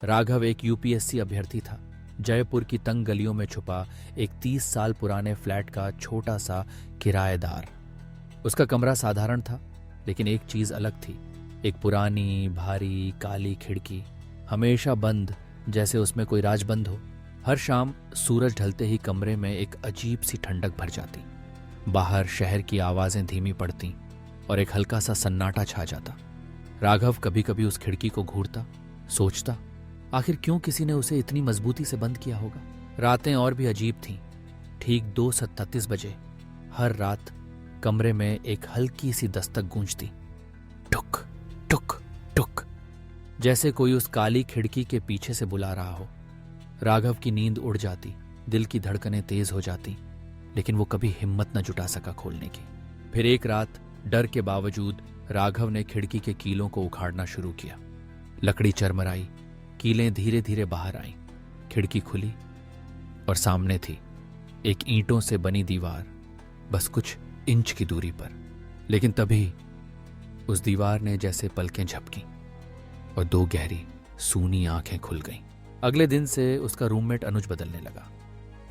राघव एक यूपीएससी अभ्यर्थी था। जयपुर की तंग गलियों में छुपा एक 30 साल पुराने फ्लैट का छोटा सा किराएदार। उसका कमरा साधारण था, लेकिन एक चीज अलग थी। एक पुरानी भारी काली खिड़की, हमेशा बंद, जैसे उसमें कोई राजबंद हो। हर शाम सूरज ढलते ही कमरे में एक अजीब सी ठंडक भर जाती। बाहर शहर की आवाजें धीमी पड़ती और एक हल्का सा सन्नाटा छा जाता। राघव कभी कभी उस खिड़की को घूरता, सोचता, आखिर क्यों किसी ने उसे इतनी मजबूती से बंद किया होगा। रातें और भी अजीब थीं। ठीक 2:37 बजे हर रात कमरे में एक हल्की सी दस्तक गूंजती, टुक टुक टुक, जैसे कोई उस काली खिड़की के पीछे से बुला रहा हो। राघव की नींद उड़ जाती, दिल की धड़कनें तेज हो जाती, लेकिन वो कभी हिम्मत न जुटा सका खोलने की। फिर एक रात डर के बावजूद राघव ने खिड़की के कीलों को उखाड़ना शुरू किया। लकड़ी चरमराई, कीलें धीरे धीरे बाहर आईं। खिड़की खुली और सामने थी एक ईंटों से बनी दीवार, बस कुछ इंच की दूरी पर। लेकिन तभी उस दीवार ने जैसे पलकें झपकी और दो गहरी सूनी आंखें खुल गईं। अगले दिन से उसका रूममेट अनुज बदलने लगा।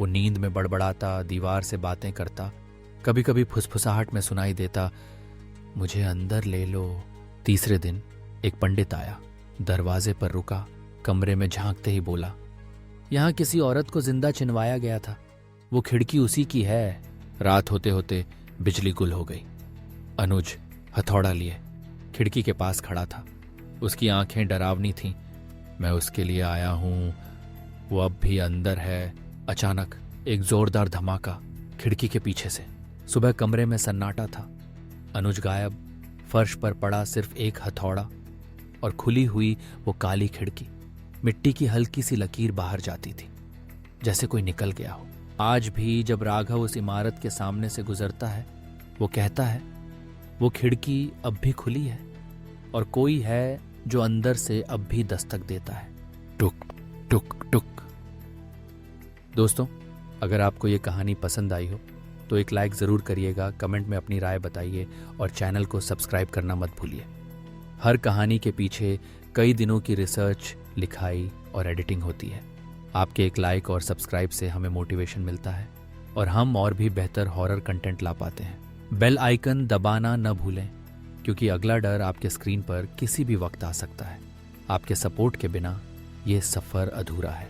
वो नींद में बड़बड़ाता, दीवार से बातें करता, कभी कभी फुसफुसाहट में सुनाई देता, मुझे अंदर ले लो। तीसरे दिन एक पंडित आया, दरवाजे पर रुका, कमरे में झांकते ही बोला, यहां किसी औरत को जिंदा चिनवाया गया था, वो खिड़की उसी की है। रात होते होते बिजली गुल हो गई। अनुज हथौड़ा लिए खिड़की के पास खड़ा था। उसकी आंखें डरावनी थीं। मैं उसके लिए आया हूं, वो अब भी अंदर है। अचानक एक जोरदार धमाका खिड़की के पीछे से। सुबह कमरे में सन्नाटा था। अनुज गायब। फर्श पर पड़ा सिर्फ एक हथौड़ा और खुली हुई वो काली खिड़की। मिट्टी की हल्की सी लकीर बाहर जाती थी, जैसे कोई निकल गया हो। आज भी जब राघव उस इमारत के सामने से गुजरता है, वो कहता है, वो खिड़की अब भी खुली है और कोई है जो अंदर से अब भी दस्तक देता है, टुक टुक टुक। दोस्तों, अगर आपको ये कहानी पसंद आई हो तो एक लाइक ज़रूर करिएगा, कमेंट में अपनी राय बताइए और चैनल को सब्सक्राइब करना मत भूलिए। हर कहानी के पीछे कई दिनों की रिसर्च, लिखाई और एडिटिंग होती है। आपके एक लाइक और सब्सक्राइब से हमें मोटिवेशन मिलता है और हम और भी बेहतर हॉरर कंटेंट ला पाते हैं। बेल आइकन दबाना न भूलें, क्योंकि अगला डर आपके स्क्रीन पर किसी भी वक्त आ सकता है। आपके सपोर्ट के बिना ये सफ़र अधूरा है।